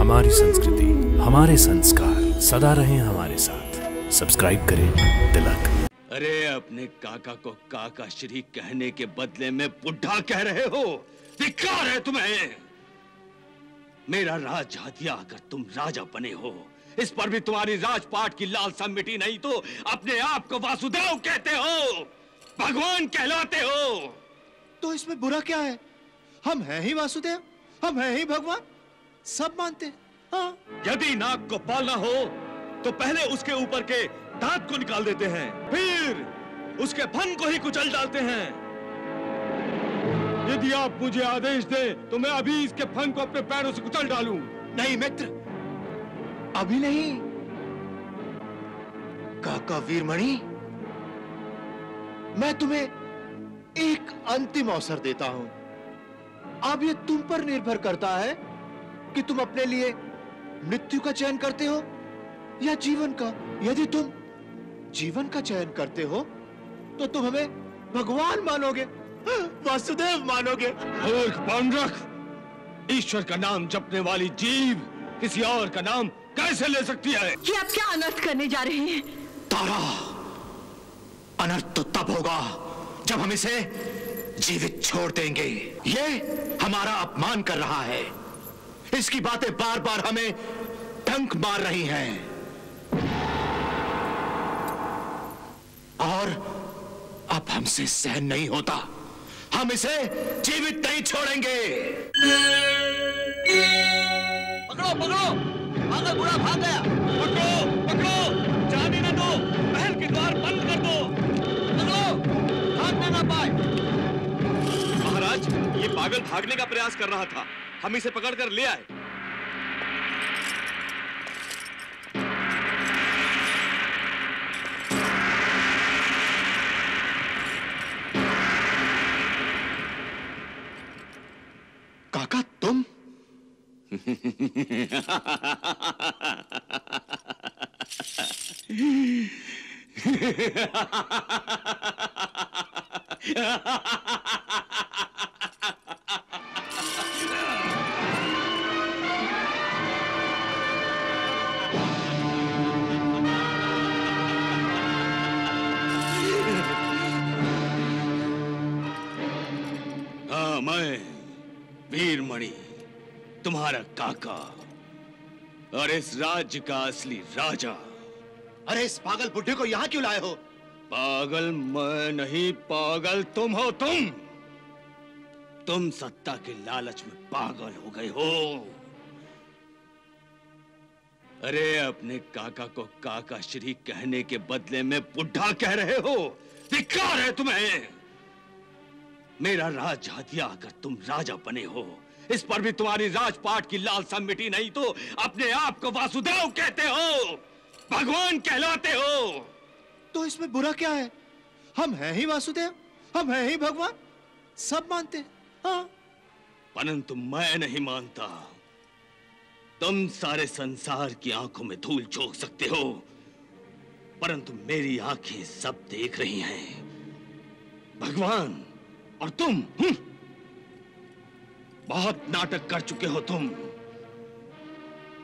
हमारी संस्कृति, हमारे संस्कार सदा रहें हमारे साथ। सब्सक्राइब करें तिलक। अरे अपने काका को काका श्री कहने के बदले में बुढ़ा कह रहे हो? धिक्कार है तुम्हें। मेरा राज हथिया कर तुम राजा बने हो, इस पर भी तुम्हारी राजपाट की लालसा मिटी नहीं तो अपने आप को वासुदेव कहते हो, भगवान कहलाते हो। तो इसमें बुरा क्या है? हम हैं ही वासुदेव, हम हैं ही भगवान, सब मानते हैं। हाँ। यदि नाग को पालना हो तो पहले उसके ऊपर के दांत को निकाल देते हैं, फिर उसके फन को ही कुचल डालते हैं। यदि आप मुझे आदेश दें तो मैं अभी इसके फन को अपने पैरों से कुचल डालूं। नहीं मित्र, अभी नहीं। काका वीरमणि, मैं तुम्हें एक अंतिम अवसर देता हूं। अब ये तुम पर निर्भर करता है कि तुम अपने लिए मृत्यु का चयन करते हो या जीवन का। यदि तुम जीवन का चयन करते हो तो तुम हमें भगवान मानोगे, वासुदेव मानोगे। मूर्ख पौंड्रक, ईश्वर का नाम जपने वाली जीव किसी और का नाम कैसे ले सकती है? ये आप क्या अनर्थ करने जा रहे हैं? तारा, अनर्थ तो तब होगा जब हम इसे जीवित छोड़ देंगे। ये हमारा अपमान कर रहा है, इसकी बातें बार बार हमें डंक मार रही हैं और अब हमसे सहन नहीं होता। हम इसे जीवित नहीं छोड़ेंगे। पकड़ो पकड़ो, पागल बूढ़ा भाग गया। पकड़ो पकड़ो, जाने न दो, महल के द्वार बंद कर दो। पकड़ो, भागने ना पाए। महाराज, ये पागल भागने का प्रयास कर रहा था, हम इसे पकड़कर ले आए। काका तुम? हाँ, मैं वीरमणि, तुम्हारा काका और इस राज्य का असली राजा। अरे इस पागल बुढ़े को यहां क्यों लाए हो? पागल मैं नहीं, पागल तुम हो। तुम सत्ता के लालच में पागल हो गए हो। अरे अपने काका को काका श्री कहने के बदले में बुढ़ा कह रहे हो? धिक्कार है तुम्हें। मेरा राज हथिया कर तुम राजा बने हो, इस पर भी तुम्हारी राजपाट की लालसा मिटी नहीं तो अपने आप को वासुदेव कहते हो, भगवान कहलाते हो। तो इसमें बुरा क्या है? हम हैं ही वासुदेव, हम हैं ही भगवान, सब मानते हैं। हाँ। परंतु मैं नहीं मानता। तुम सारे संसार की आंखों में धूल झोंक सकते हो, परंतु मेरी आंखें सब देख रही हैं। भगवान और तुम बहुत नाटक कर चुके हो।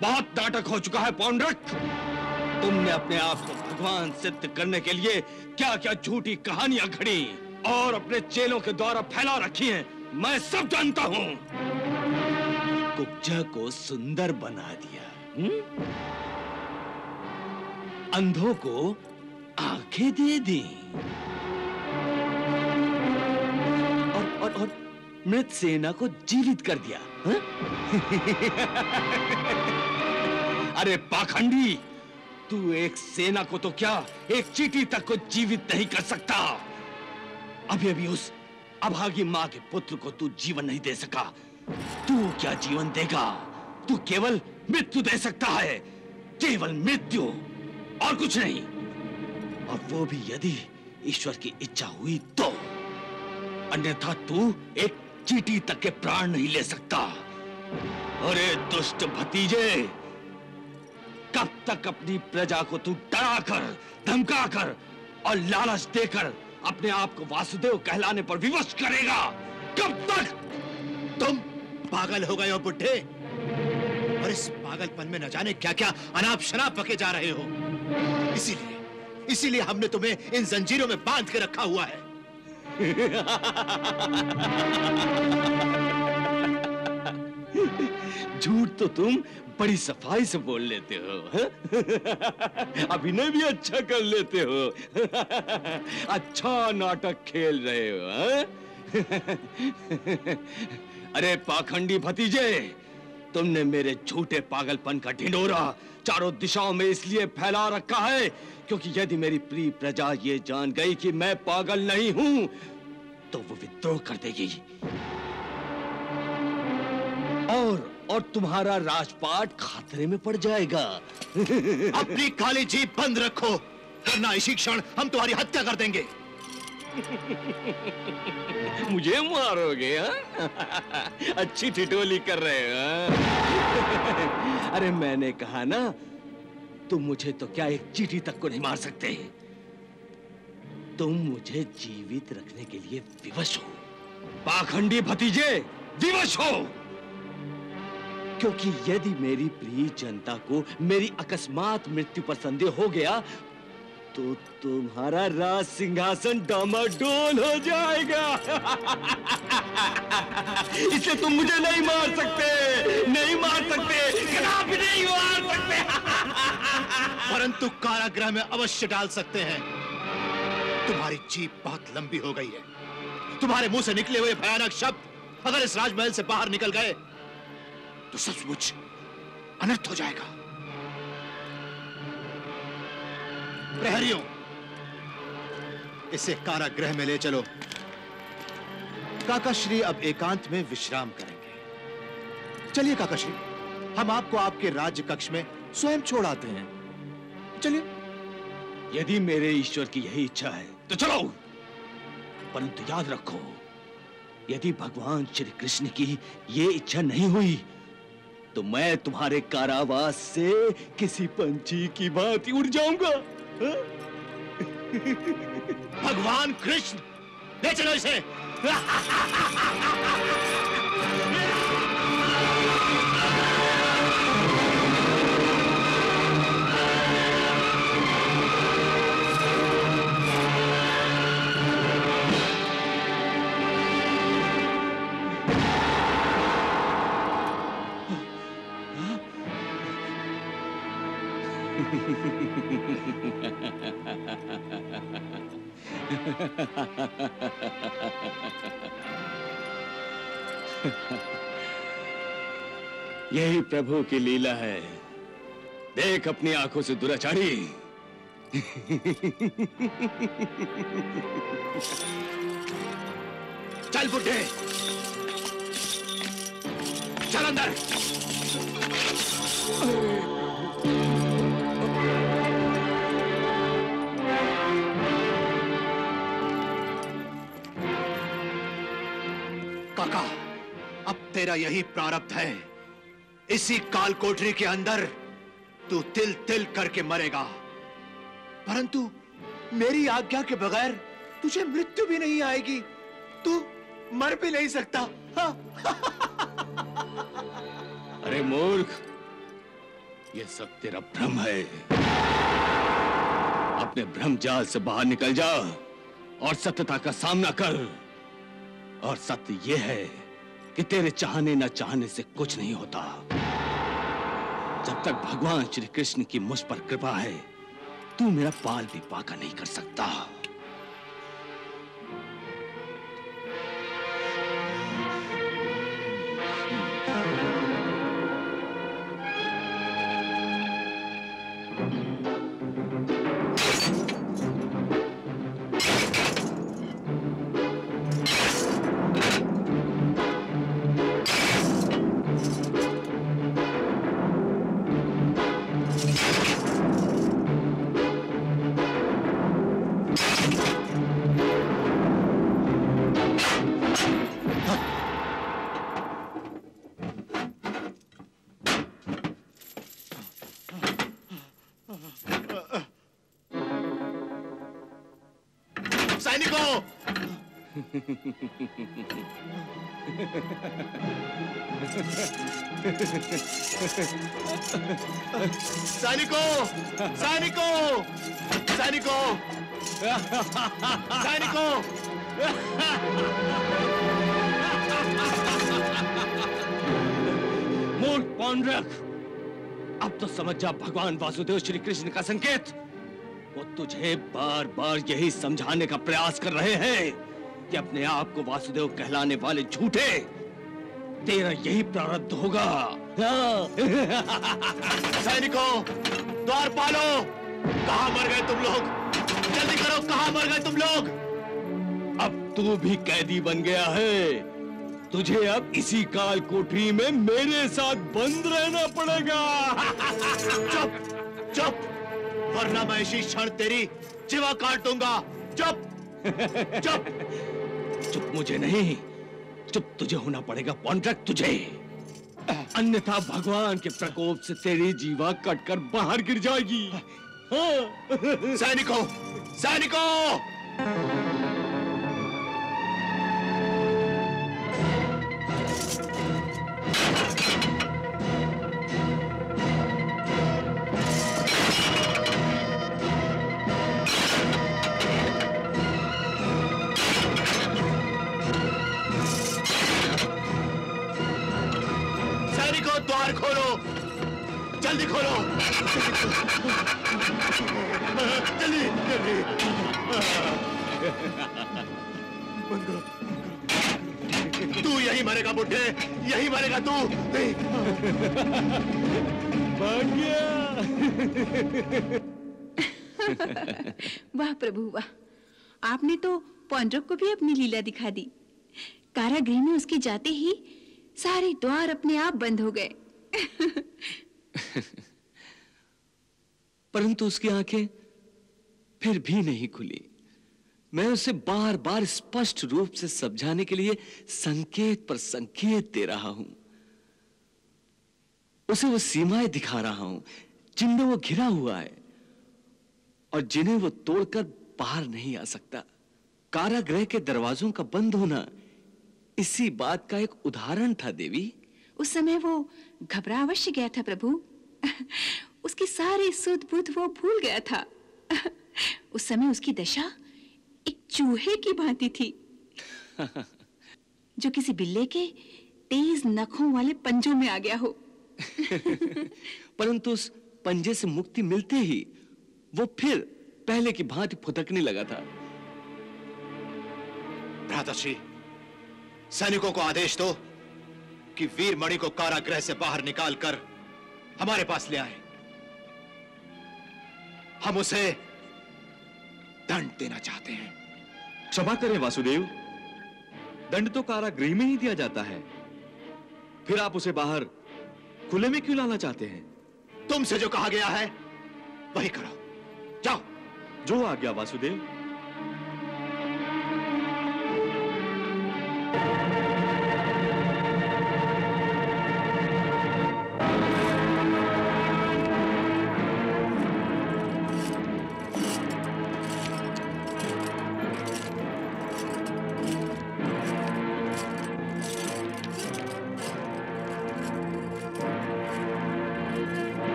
बहुत नाटक हो चुका है पौंड्रक। तुमने अपने आप को भगवान सिद्ध करने के लिए क्या क्या झूठी कहानियां घड़ी और अपने चेलों के द्वारा फैला रखी हैं, मैं सब जानता हूं। कुब्जा को सुंदर बना दिया, अंधों को आंखें दे दी और मृत सेना को जीवित कर दिया। अरे पाखंडी, तू एक सेना को तो क्या, एक चींटी तक को जीवित नहीं कर सकता। अभी अभी उस अभागी मां के पुत्र को तू जीवन नहीं दे सका। तू क्या जीवन देगा? तू केवल मृत्यु दे सकता है, केवल मृत्यु और कुछ नहीं। और वो भी यदि ईश्वर की इच्छा हुई तो, अन्यथा तू एक चींटी तक के प्राण नहीं ले सकता। अरे दुष्ट भतीजे, कब तक अपनी प्रजा को तू डराकर, धमकाकर और लालच देकर अपने आप को वासुदेव कहलाने पर विवश करेगा? कब तक? तुम पागल हो गए हो बुढ़े। और इस पागलपन में न जाने क्या क्या अनाप शनाप बके जा रहे हो। इसीलिए हमने तुम्हें इन जंजीरों में बांध के रखा हुआ है। झूठ तो तुम बड़ी सफाई से बोल लेते हो, अभिनय भी अच्छा कर लेते हो, अच्छा नाटक खेल रहे हो। अरे पाखंडी भतीजे, तुमने मेरे झूठे पागलपन का ढिंढोरा चारों दिशाओं में इसलिए फैला रखा है क्योंकि यदि मेरी प्रिय प्रजा ये जान गई कि मैं पागल नहीं हूं तो वो विद्रोह कर देगी और तुम्हारा राजपाट खतरे में पड़ जाएगा। अपनी काली जीभ बंद रखो, वरना इसी क्षण हम तुम्हारी हत्या कर देंगे। मुझे मारोगे? अच्छी ठिठोली कर रहे हो। अरे मैंने कहा ना, तुम मुझे तो क्या एक चींटी तक को नहीं मार सकते। तुम मुझे जीवित रखने के लिए विवश हो। पाखंडी भतीजे, विवश हो, क्योंकि यदि मेरी प्रिय जनता को मेरी अकस्मात मृत्यु पर संदेह हो गया तो तुम्हारा राज सिंहासन डामाडोल हो जाएगा। इसलिए तुम मुझे नहीं मार सकते, नहीं मार सकते, कदापि नहीं मार सकते। परंतु कारागृह में अवश्य डाल सकते हैं। तुम्हारी जीभ बहुत लंबी हो गई है। तुम्हारे मुंह से निकले हुए भयानक शब्द अगर इस राजमहल से बाहर निकल गए तो सचमुच अनर्थ हो जाएगा। प्रहरियों, इसे कारागृह में ले चलो। काकाश्री अब एकांत में विश्राम करेंगे। चलिए काकाश्री, हम आपको आपके राज्य कक्ष में स्वयं छोड़ आते हैं। चलिए। यदि मेरे ईश्वर की यही इच्छा है तो चलो, परंतु याद रखो, यदि भगवान श्री कृष्ण की ये इच्छा नहीं हुई तो मैं तुम्हारे कारावास से किसी पंछी की भांति उड़ जाऊंगा। भगवान कृष्ण, ले चलो इसे। यही प्रभु की लीला है। देख अपनी आंखों से दुराचारी। चल बुड्ढे, चल अंदर। काका, अब तेरा यही प्रारब्ध है। इसी काल कोठरी के अंदर तू तिल तिल करके मरेगा, परंतु मेरी आज्ञा के बगैर तुझे मृत्यु भी नहीं आएगी। तू मर भी नहीं सकता। अरे मूर्ख, ये सब तेरा भ्रम है। अपने भ्रम जाल से बाहर निकल जा और सत्यता का सामना कर। और सत्य यह है कि तेरे चाहने न चाहने से कुछ नहीं होता। जब तक भगवान श्री कृष्ण की मुझ पर कृपा है, तू मेरा पाल भी पाका नहीं कर सकता। सैनिकों, सैनिकों, सैनिकों, सैनिकों! मूर्ख पौंड्रक, अब तो समझ जा भगवान वासुदेव श्री कृष्ण का संकेत। वो तुझे बार बार यही समझाने का प्रयास कर रहे हैं कि अपने आप को वासुदेव कहलाने वाले झूठे, तेरा यही प्रारब्ध होगा। सैनिकों, द्वार पालो! कहां मर गए तुम लोग? जल्दी करो, कहां मर गए तुम लोग? अब तू भी कैदी बन गया है। तुझे अब इसी काल कोठरी में मेरे साथ बंद रहना पड़ेगा। चुप, चुप, वरना मैं इसी क्षण तेरी जीवा काट दूंगा। चुप, चुप। चुप मुझे नहीं, चुप तुझे होना पड़ेगा पौंड्रक, तुझे। अन्यथा भगवान के प्रकोप से तेरी जीवा कटकर बाहर गिर जाएगी। सैनिकों, सैनिकों! द्वार खोलो, जल्दी खोलो, जल्दी जल्दी। बंद करो। तू यही मरेगा बुड्ढे, यही मरेगा तू। नहीं। भाग गया। वाह प्रभु वाह, आपने तो पौंड्रक को भी अपनी लीला दिखा दी। कारागृह में उसके जाते ही सारे द्वार अपने आप बंद हो गए। परंतु उसकी आंखें फिर भी नहीं खुली। मैं उसे बार बार स्पष्ट रूप से समझाने के लिए संकेत पर संकेत दे रहा हूं। उसे वो सीमाएं दिखा रहा हूं जिनमें वो घिरा हुआ है और जिन्हें वो तोड़कर बाहर नहीं आ सकता। कारागृह के दरवाजों का बंद होना इसी बात का एक उदाहरण था देवी। उस समय वो घबरा अवश्य गया था प्रभु। उसके सारे सुध बुध वो भूल गया था। उस समय उसकी दशा एक चूहे की भांति थी जो किसी बिल्ले के तेज नखों वाले पंजों में आ गया हो। परंतु उस पंजे से मुक्ति मिलते ही वो फिर पहले की भांति फुदकने लगा था। भ्राताश्री, सैनिकों को आदेश दो कि वीरमणि को कारागृह से बाहर निकालकर हमारे पास ले आए। हम उसे दंड देना चाहते हैं। क्षमा करें वासुदेव, दंड तो कारागृह में ही दिया जाता है। फिर आप उसे बाहर खुले में क्यों लाना चाहते हैं? तुमसे जो कहा गया है वही करो। जाओ। जो आज्ञा वासुदेव।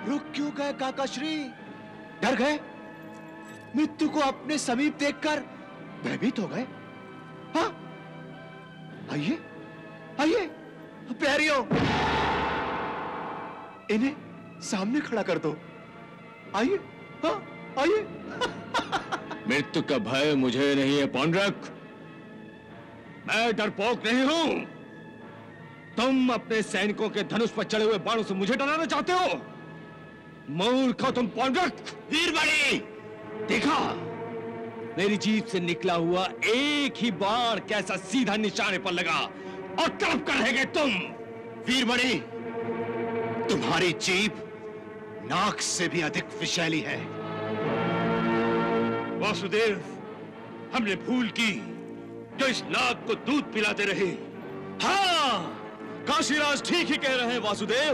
रुक क्यों गए काकाश्री? डर गए? मृत्यु को अपने समीप देखकर भयभीत हो गए? हाँ, आइए आइए प्यारियों, इन्हें सामने खड़ा कर दो। आइए, हाँ आइए। मृत्यु का भय मुझे नहीं है पौंड्रक, मैं डरपोक नहीं हूं। तुम अपने सैनिकों के धनुष पर चढ़े हुए बाणों से मुझे डराना चाहते हो? मूर्ख हो तुम पौंड्रक। वीरमणि, देखा, मेरी जीभ से निकला हुआ एक ही बाण कैसा सीधा निशाने पर लगा और तड़प कर रह गए तुम। वीरमणि, तुम्हारी जीभ नाक से भी अधिक विषैली है। वासुदेव, हमने भूल की जो इस नाग को दूध पिलाते रहे। हाँ, काशीराज ठीक ही कह रहे हैं वासुदेव।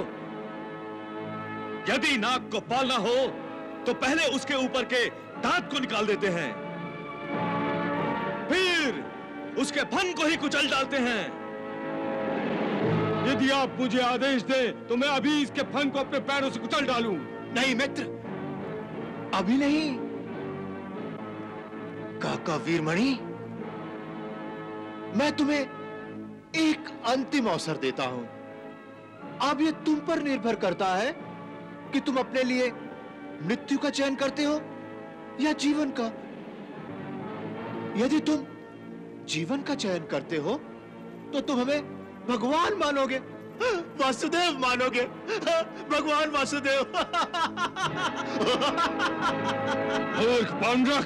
यदि नाग को पालना हो तो पहले उसके ऊपर के दांत को निकाल देते हैं, फिर उसके फन को ही कुचल डालते हैं। यदि आप मुझे आदेश दें तो मैं अभी इसके फन को अपने पैरों से कुचल डालूं। नहीं मित्र, अभी नहीं। काका वीरमणि, मैं तुम्हें एक अंतिम अवसर देता हूं। अब यह तुम पर निर्भर करता है कि तुम अपने लिए मृत्यु का चयन करते हो या जीवन का। यदि तुम जीवन का चयन करते हो तो तुम हमें भगवान मानोगे, वासुदेव मानोगे, भगवान वासुदेव। मूर्ख पांडुरंग,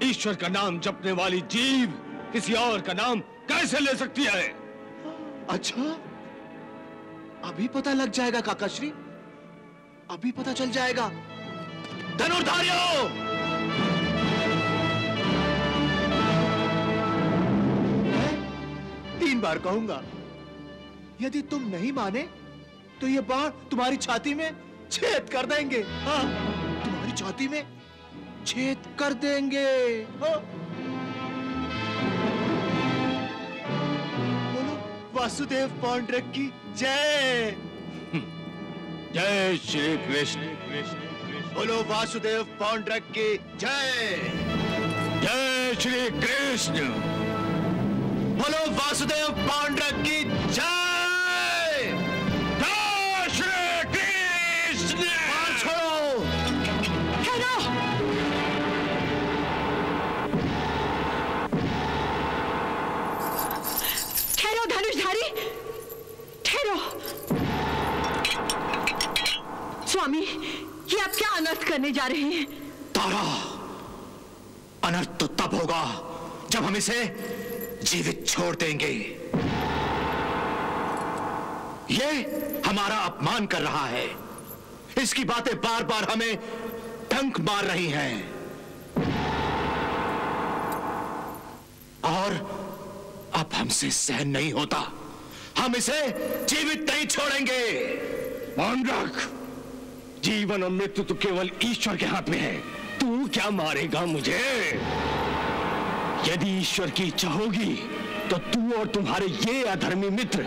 ईश्वर का नाम जपने वाली जीव किसी और का नाम कैसे ले सकती है? अच्छा, अभी पता लग जाएगा काकाश्री, अभी पता चल जाएगा। धनुर्धारियों, मैं 3 बार कहूंगा। यदि तुम नहीं माने तो ये बाण तुम्हारी छाती में छेद कर देंगे। हाँ, तुम्हारी छाती में छेद कर देंगे। हाँ। बोलो वासुदेव पांडुरंग की जय। जय श्री कृष्ण। बोलो वासुदेव पांडुरंग की जय। जय श्री कृष्ण। बोलो वासुदेव पांडुरंग की जय। जय श्री कृष्ण। बाण छोड़ो। ठहरो। ठहरो धनुषधारी, ठहरो। स्वामी, ये आप क्या अनर्थ करने जा रहे हैं? तारा, अनर्थ तो तब होगा जब हम इसे जीवित छोड़ देंगे। ये हमारा अपमान कर रहा है। इसकी बातें बार बार हमें डंक मार रही हैं। और अब हमसे सहन नहीं होता। हम इसे जीवित नहीं छोड़ेंगे। पांडुरंग, जीवन और मृत्यु तो केवल ईश्वर के हाथ में है। तू क्या मारेगा मुझे? यदि ईश्वर की इच्छा होगी तो तू और तुम्हारे ये अधर्मी मित्र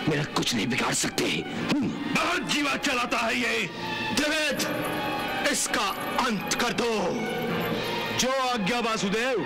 मेरा कुछ नहीं बिगाड़ सकते। बहुत जीवा चलाता है ये। द्विवेद, इसका अंत कर दो। जो आज्ञा वासुदेव।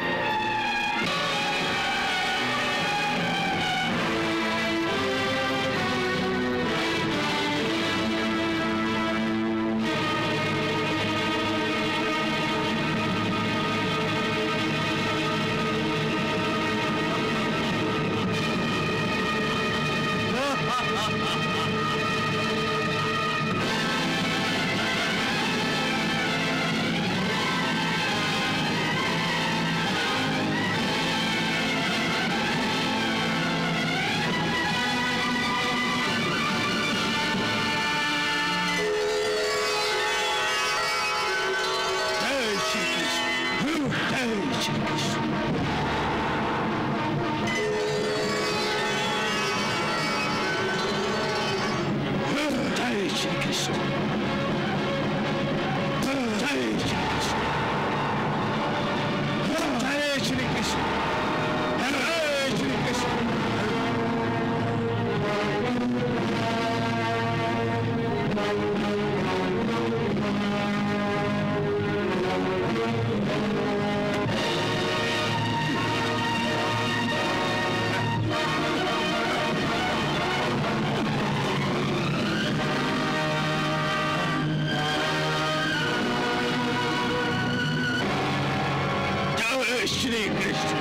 श्री कृष्ण।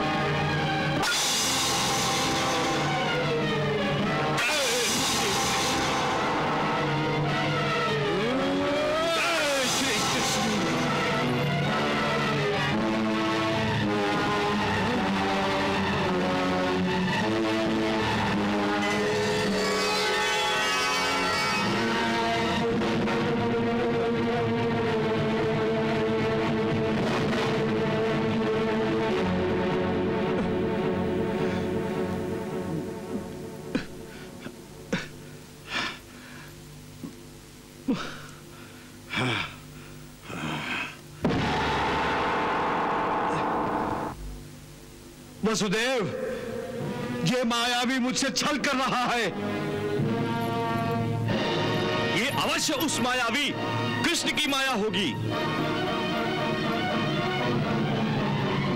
वसुदेव, ये मायावी मुझसे छल कर रहा है। ये अवश्य उस मायावी कृष्ण की माया होगी।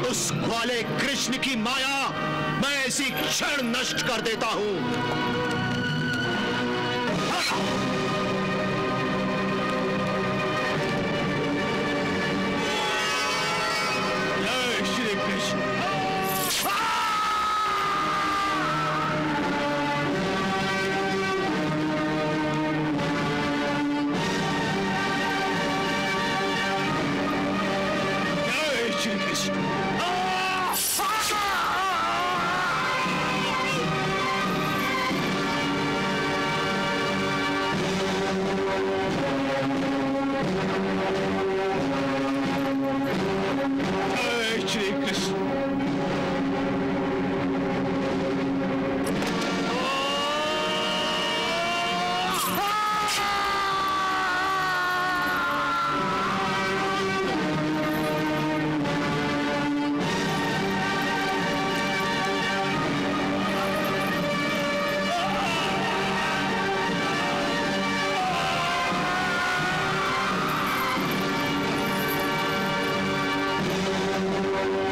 उस ग्वाले कृष्ण की माया मैं इसी क्षण नष्ट कर देता हूं। जय श्री कृष्ण। जय श्री कृष्ण। जय श्री कृष्ण।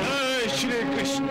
जय श्री कृष्ण।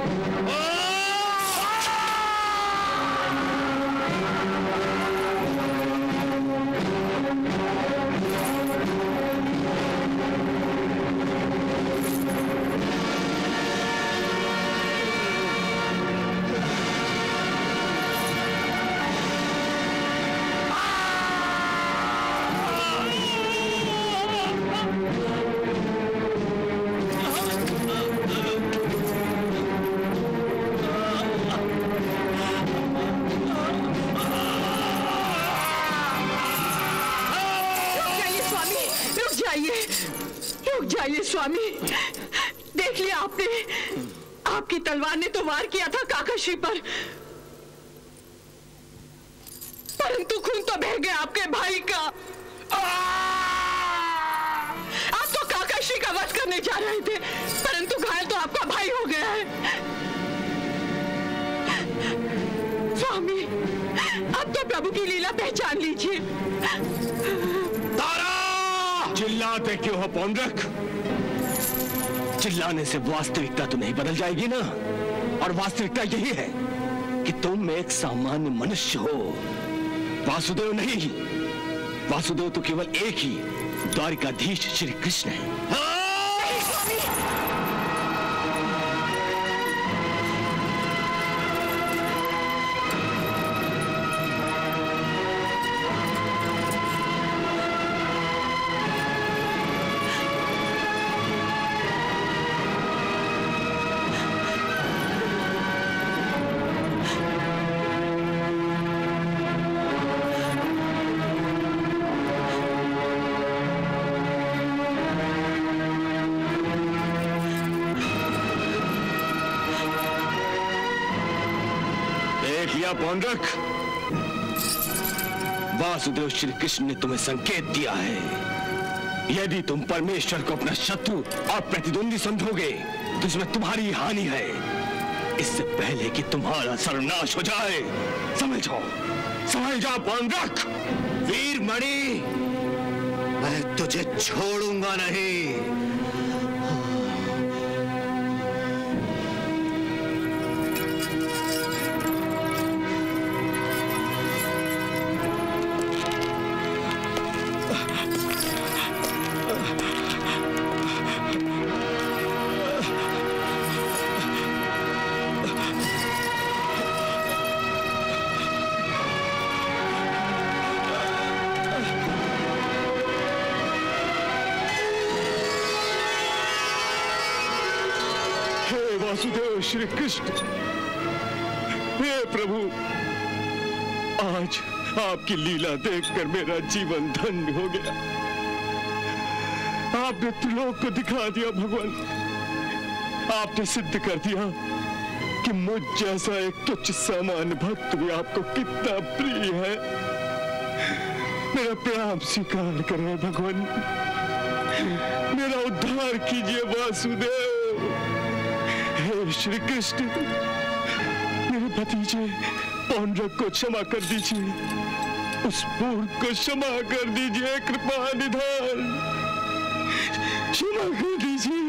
रुक जाइए स्वामी, देख लिया आपने, आपकी तलवार ने तो वार किया था काकाश्री पर, परंतु खून तो बह गया आपके भाई का। आप तो काकाश्री का वध करने जा रहे थे, परंतु घायल तो आपका भाई हो गया है। स्वामी, अब तो प्रभु की लीला पहचान लीजिए। चिल्लाते क्यों हो पौंड्रक? चिल्लाने से वास्तविकता तो नहीं बदल जाएगी ना, और वास्तविकता यही है कि तुम एक सामान्य मनुष्य हो, वासुदेव नहीं। वासुदेव तो केवल एक ही द्वारिकाधीश श्री कृष्ण है। पौंड्रक, वासुदेव श्री कृष्ण ने तुम्हें संकेत दिया है, यदि तुम परमेश्वर को अपना शत्रु और प्रतिद्वंदी समझोगे तो इसमें तुम्हारी हानि है। इससे पहले कि तुम्हारा सर्वनाश हो जाए, समझ जाओ पौंड्रक। वीरमणि, मैं तुझे छोड़ूंगा नहीं। वासुदेव श्री कृष्ण, हे प्रभु, आज आपकी लीला देखकर मेरा जीवन धन्य हो गया। आपने त्रिलोक को दिखा दिया भगवान, आपने सिद्ध कर दिया कि मुझ जैसा एक तुच्छ सामान्य भक्त भी आपको कितना प्रिय है। मेरा प्रेम स्वीकार करें भगवान, मेरा उद्धार कीजिए वासुदेव। हे श्री कृष्ण, मेरे भतीजे पौंड्रक को क्षमा कर दीजिए, उस मूर्ख को क्षमा कर दीजिए, कृपा निधान क्षमा कर दीजिए।